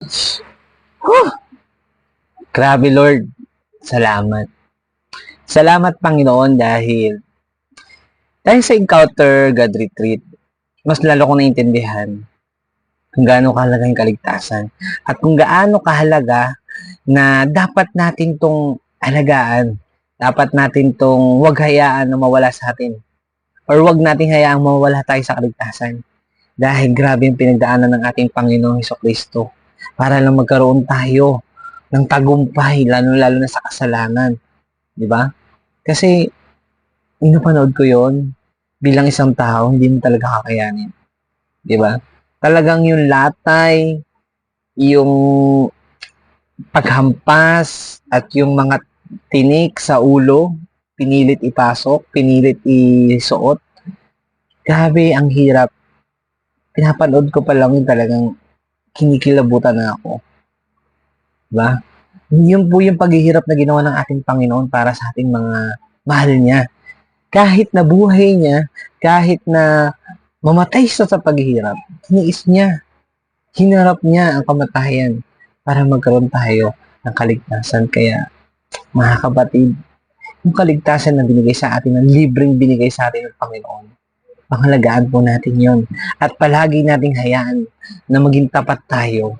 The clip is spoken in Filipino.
Huh! Grabe, Lord. Salamat. Salamat, Panginoon, dahil sa Encounter God Retreat, mas lalo kong naintindihan kung gaano kahalaga yung kaligtasan at kung gaano kahalaga na dapat natin tong alagaan. Dapat natin tong wag hayaan na mawala sa atin or wag nating hayaang mawala tayo sa kaligtasan. Dahil grabe yung pinagdaanan ng ating Panginoong Hesukristo para lang magkaroon tayo ng tagumpay, lalo-lalo na sa kasalanan. Di ba? Kasi, napanood ko yon bilang isang tao, hindi mo talaga kakayanin. Di ba? Talagang yung latay, yung paghampas, at yung mga tinik sa ulo, pinilit ipasok, pinilit isuot. Grabe, ang hirap. Pinapanood ko pa lang yung talagang kinikilabutan na ako. Diba? Yun po yung paghihirap na ginawa ng ating Panginoon para sa ating mga mahal niya. Kahit na buhay niya, kahit na mamatay siya sa paghihirap, tiniis niya. Hinarap niya ang kamatayan para magkaroon tayo ng kaligtasan. Kaya, mga kapatid, yung kaligtasan na binigay sa atin, ang libreng binigay sa atin ng Panginoon, pangalagaan po natin yon. At palagi nating hayaan na maging tapat tayo